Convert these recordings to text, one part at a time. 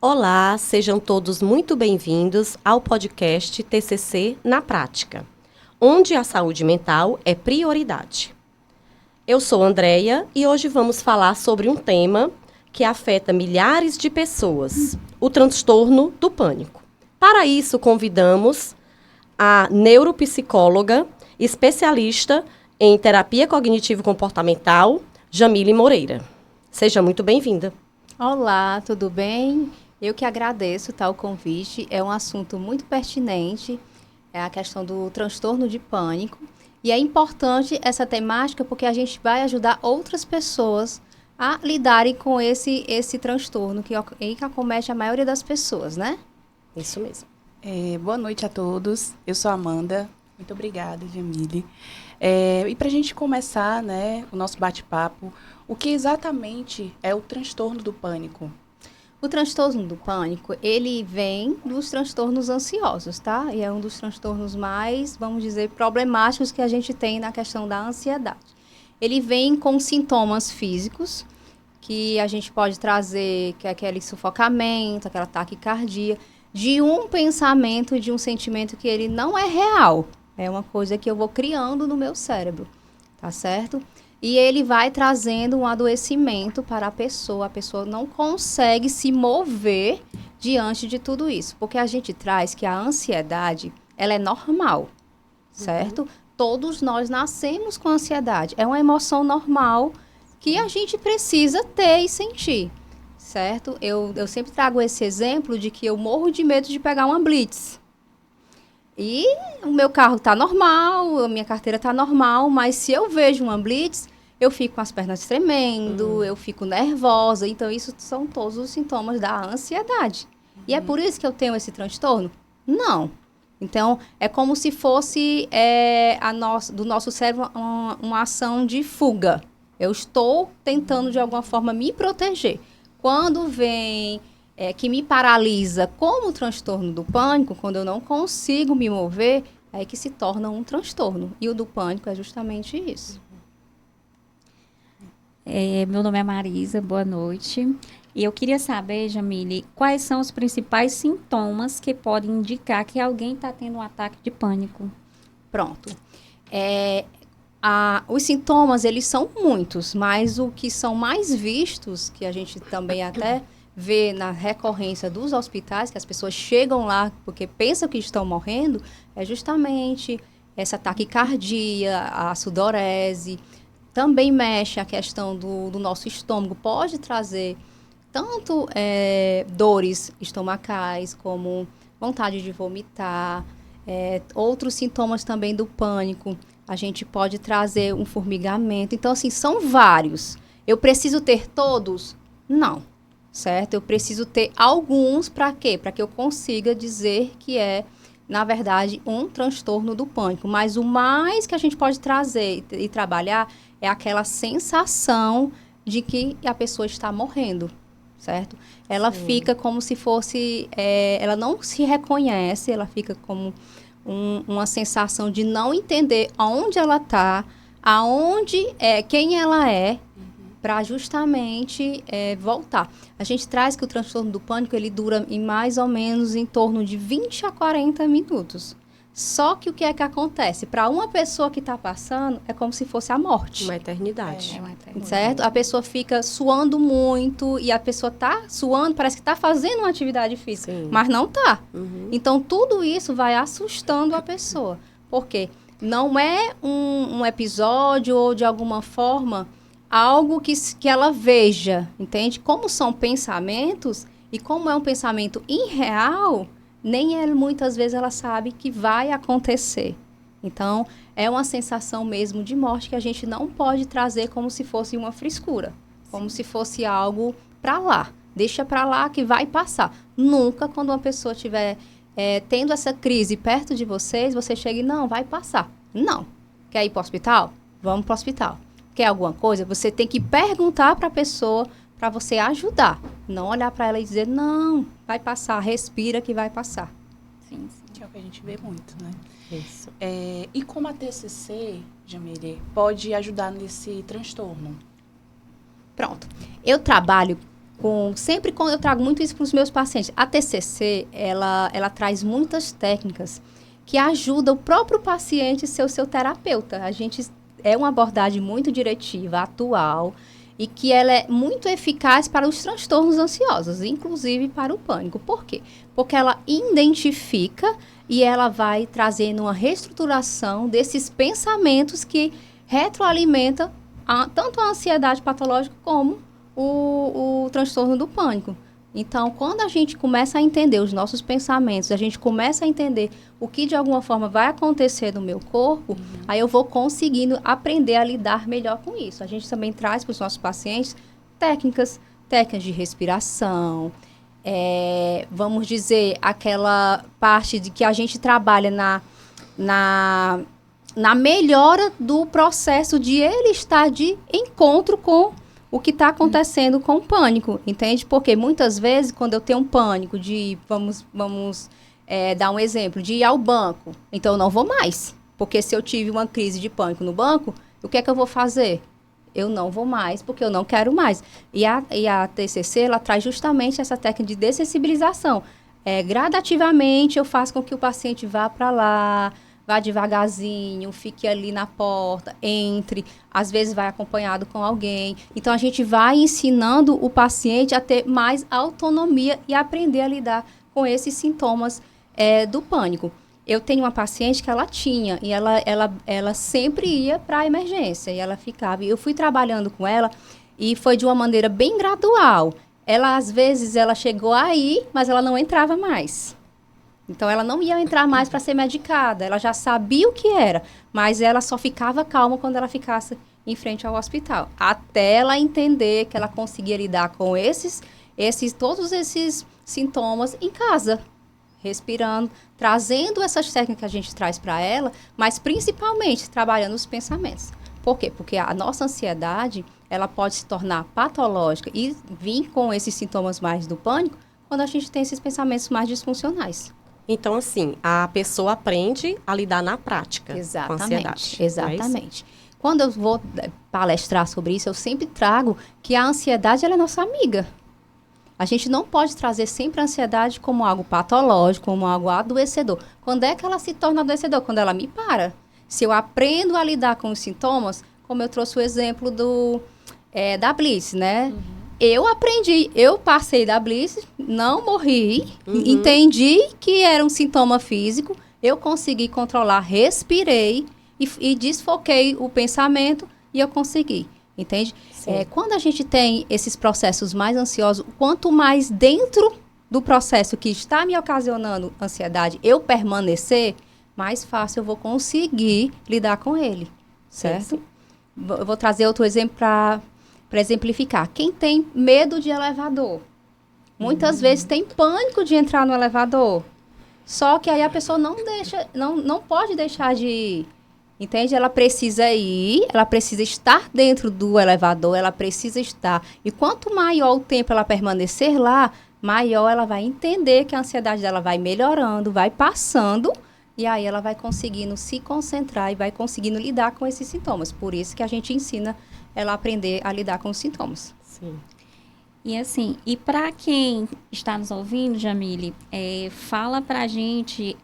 Olá, sejam todos muito bem-vindos ao podcast TCC na Prática, onde a saúde mental é prioridade. Eu sou Andreia e hoje vamos falar sobre um tema que afeta milhares de pessoas, o transtorno do pânico. Para isso, convidamos a neuropsicóloga, especialista em terapia cognitivo-comportamental, Jamile Moreira. Seja muito bem-vinda. Olá, tudo bem? Eu que agradeço, o convite. É um assunto muito pertinente, é a questão do transtorno de pânico. E é importante essa temática porque a gente vai ajudar outras pessoas a lidarem com esse transtorno que acomete a maioria das pessoas, né? Isso mesmo. Boa noite a todos. Eu sou a Amanda. Muito obrigada, Jamile. E para a gente começar, né, o nosso bate-papo, o que exatamente é o transtorno do pânico? O transtorno do pânico, ele vem dos transtornos ansiosos, tá? E é um dos transtornos mais, vamos dizer, problemáticos que a gente tem na questão da ansiedade. Ele vem com sintomas físicos, que a gente pode trazer, que é aquele sufocamento, aquela taquicardia, de um pensamento, de um sentimento que ele não é real. É uma coisa que eu vou criando no meu cérebro, tá certo? E ele vai trazendo um adoecimento para a pessoa não consegue se mover diante de tudo isso. Porque a gente traz que a ansiedade, ela é normal, certo? Todos nós nascemos com ansiedade. É uma emoção normal que a gente precisa ter e sentir, certo? Eu sempre trago esse exemplo de que eu morro de medo de pegar uma blitz. E o meu carro está normal, a minha carteira está normal, mas se eu vejo uma blitz, eu fico com as pernas tremendo, eu fico nervosa. Então, isso são todos os sintomas da ansiedade. E é por isso que eu tenho esse transtorno? Não. Então, é como se fosse do nosso cérebro uma ação de fuga. Eu estou tentando, de alguma forma, me proteger. Quando vem... que me paralisa como o transtorno do pânico, quando eu não consigo me mover, é que se torna um transtorno. E o do pânico é justamente isso. Meu nome é Marisa, boa noite. E eu queria saber, Jamile, quais são os principais sintomas que podem indicar que alguém está tendo um ataque de pânico? Pronto. Os sintomas, eles são muitos, mas o que são mais vistos, que a gente também até... vê na recorrência dos hospitais, que as pessoas chegam lá porque pensam que estão morrendo, é justamente essa taquicardia, a sudorese. Também mexe a questão do nosso estômago, pode trazer tanto dores estomacais, como vontade de vomitar, outros sintomas também do pânico. A gente pode trazer um formigamento. Então, assim, são vários. Eu preciso ter todos? Não. Certo? Eu preciso ter alguns para quê? Para que eu consiga dizer que é, na verdade, um transtorno do pânico. Mas o mais que a gente pode trazer e trabalhar é aquela sensação de que a pessoa está morrendo, certo? Ela fica como se fosse... ela não se reconhece, ela fica como uma sensação de não entender aonde ela está, quem ela é, para justamente voltar. A gente traz que o transtorno do pânico, ele dura em mais ou menos em torno de 20 a 40 minutos. Só que o que é que acontece? Para uma pessoa que está passando, é como se fosse a morte. Uma eternidade. Uma eternidade. Certo? A pessoa fica suando muito e a pessoa está suando, parece que está fazendo uma atividade física, mas não está. Então, tudo isso vai assustando a pessoa. Por quê? Não é um episódio ou, de alguma forma, algo que ela veja, entende? Como são pensamentos e como é um pensamento irreal, muitas vezes ela sabe que vai acontecer. Então, é uma sensação mesmo de morte que a gente não pode trazer como se fosse uma frescura, como se fosse algo para lá. Deixa para lá que vai passar. Nunca, quando uma pessoa estiver tendo essa crise perto de vocês, você chega e não, vai passar. Não. Quer ir para o hospital? Vamos para o hospital. Quer alguma coisa? Você tem que perguntar para a pessoa para você ajudar. Não olhar para ela e dizer, não, vai passar, respira que vai passar. Sim, sim. Que é o que a gente vê muito, né? Isso. E como a TCC, Jamile, pode ajudar nesse transtorno? Pronto. Eu trabalho Sempre quando eu trago muito isso para os meus pacientes. A TCC, ela traz muitas técnicas que ajudam o próprio paciente a ser o seu terapeuta. A gente é uma abordagem muito diretiva, atual, e que ela é muito eficaz para os transtornos ansiosos, inclusive para o pânico. Por quê? Porque ela identifica e ela vai trazendo uma reestruturação desses pensamentos que retroalimentam tanto a ansiedade patológica como o transtorno do pânico. Então, quando a gente começa a entender os nossos pensamentos, a gente começa a entender o que de alguma forma vai acontecer no meu corpo, aí eu vou conseguindo aprender a lidar melhor com isso. A gente também traz para os nossos pacientes técnicas de respiração, vamos dizer, aquela parte de que a gente trabalha na melhora do processo de ele estar de encontro com o que está acontecendo com o pânico, entende? Porque muitas vezes, quando eu tenho um pânico de, vamos dar um exemplo, de ir ao banco, então eu não vou mais. Porque se eu tive uma crise de pânico no banco, o que é que eu vou fazer? Eu não vou mais, porque eu não quero mais. E a TCC, ela traz justamente essa técnica de dessensibilização. Gradativamente, eu faço com que o paciente vá para lá, vá devagarzinho, fique ali na porta, entre, às vezes vai acompanhado com alguém. Então, a gente vai ensinando o paciente a ter mais autonomia e aprender a lidar com esses sintomas do pânico. Eu tenho uma paciente que ela tinha, e ela sempre ia para a emergência, e ela ficava. E eu fui trabalhando com ela, e foi de uma maneira bem gradual. Ela, às vezes, ela chegou aí, mas ela não entrava mais. Então, ela não ia entrar mais para ser medicada. Ela já sabia o que era, mas ela só ficava calma quando ela ficasse em frente ao hospital. Até ela entender que ela conseguia lidar com todos esses sintomas em casa, respirando, trazendo essas técnicas que a gente traz para ela, mas principalmente trabalhando os pensamentos. Por quê? Porque a nossa ansiedade, ela pode se tornar patológica e vir com esses sintomas mais do pânico quando a gente tem esses pensamentos mais disfuncionais. Então, assim, a pessoa aprende a lidar na prática com a ansiedade. Exatamente. Quando eu vou palestrar sobre isso, eu sempre trago que a ansiedade ela é nossa amiga. A gente não pode trazer sempre a ansiedade como algo patológico, como algo adoecedor. Quando é que ela se torna adoecedor? Quando ela me para. Se eu aprendo a lidar com os sintomas, como eu trouxe o exemplo da Blitz, né? Eu aprendi, eu passei da Blitz, não morri, entendi que era um sintoma físico, eu consegui controlar, respirei e desfoquei o pensamento e eu consegui, entende? Quando a gente tem esses processos mais ansiosos, quanto mais dentro do processo que está me ocasionando ansiedade eu permanecer, mais fácil eu vou conseguir lidar com ele, certo? Sim. Eu vou trazer outro exemplo para exemplificar. Quem tem medo de elevador, muitas vezes tem pânico de entrar no elevador. Só que aí a pessoa não pode deixar de ir. Entende? Ela precisa ir, ela precisa estar dentro do elevador, ela precisa estar. E quanto maior o tempo ela permanecer lá, maior ela vai entender que a ansiedade dela vai melhorando, vai passando, e aí ela vai conseguindo se concentrar e vai conseguindo lidar com esses sintomas. Por isso que a gente ensina ela a aprender a lidar com os sintomas. Sim. E assim, e para quem está nos ouvindo, Jamile, fala para a gente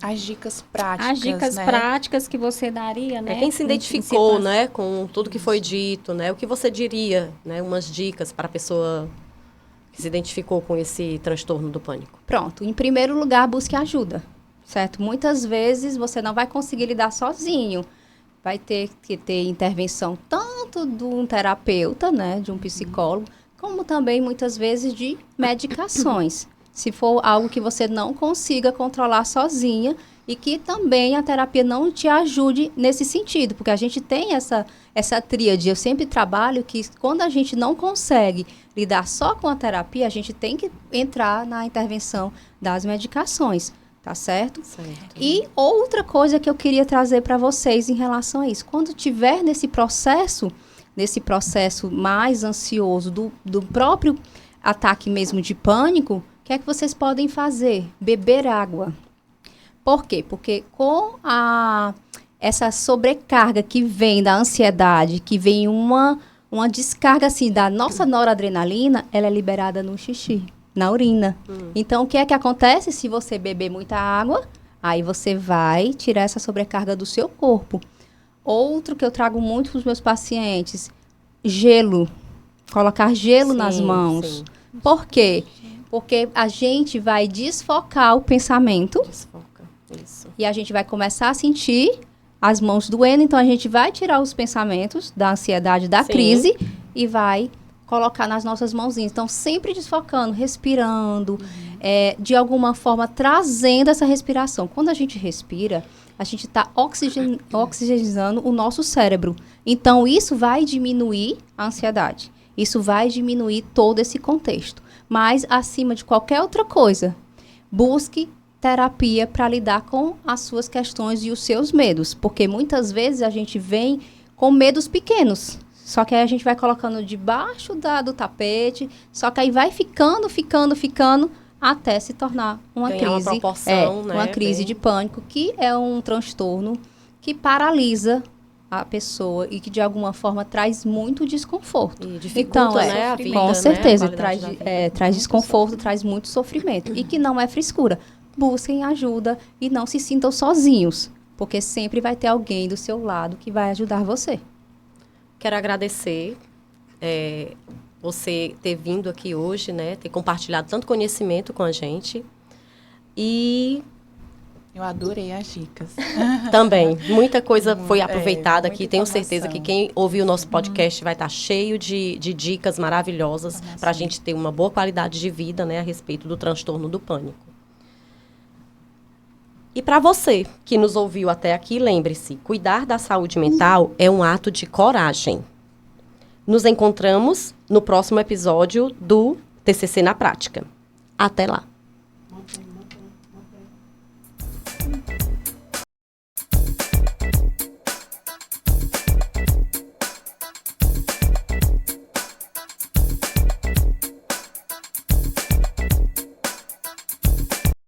as dicas práticas. As dicas práticas que você daria, né? Quem se identificou, né, com tudo que foi dito, né? O que você diria, né? Umas dicas para a pessoa que se identificou com esse transtorno do pânico. Pronto. Em primeiro lugar, busque ajuda, certo? Muitas vezes você não vai conseguir lidar sozinho. Vai ter que ter intervenção tanto de um terapeuta, né, de um psicólogo, como também muitas vezes de medicações. Se for algo que você não consiga controlar sozinha e que também a terapia não te ajude nesse sentido, porque a gente tem essa tríade. Eu sempre trabalho que quando a gente não consegue lidar só com a terapia, a gente tem que entrar na intervenção das medicações. Tá certo? Certo. E outra coisa que eu queria trazer para vocês em relação a isso. Quando tiver nesse processo mais ansioso, do próprio ataque mesmo de pânico, o que é que vocês podem fazer? Beber água. Por quê? Porque com essa sobrecarga que vem da ansiedade, que vem uma descarga assim da nossa noradrenalina, ela é liberada no xixi, na urina. Então, o que é que acontece se você beber muita água? Aí você vai tirar essa sobrecarga do seu corpo. Outro que eu trago muito para os meus pacientes, gelo. Colocar gelo nas mãos. Sim. Por quê? Porque a gente vai desfocar o pensamento. Desfoca. Isso. E a gente vai começar a sentir as mãos doendo. Então, a gente vai tirar os pensamentos da ansiedade, da Sim. crise e vai colocar nas nossas mãozinhas. Então, sempre desfocando, respirando, de alguma forma trazendo essa respiração. Quando a gente respira, a gente está oxigenizando o nosso cérebro. Então, isso vai diminuir a ansiedade. Isso vai diminuir todo esse contexto. Mas, acima de qualquer outra coisa, busque terapia para lidar com as suas questões e os seus medos. Porque muitas vezes a gente vem com medos pequenos. Só que aí a gente vai colocando debaixo do tapete. Só que aí vai ficando, até se tornar uma Ganhar crise. uma proporção, né? Uma crise de pânico, que é um transtorno que paralisa a pessoa e que de alguma forma traz muito desconforto. E dificulta, Então, né, a vida, com né, certeza, a qualidade da vida. traz desconforto, traz muito sofrimento. E que não é frescura. Busquem ajuda e não se sintam sozinhos, porque sempre vai ter alguém do seu lado que vai ajudar você. Quero agradecer você ter vindo aqui hoje, né? Ter compartilhado tanto conhecimento com a gente. E Eu adorei as dicas. também, muita coisa foi aproveitada muita aqui. Tenho informação. certeza que quem ouviu o nosso podcast vai estar cheio de dicas maravilhosas para a gente ter uma boa qualidade de vida, né? A respeito do transtorno do pânico. E para você que nos ouviu até aqui, lembre-se, cuidar da saúde mental é um ato de coragem. Nos encontramos no próximo episódio do TCC na Prática. Até lá!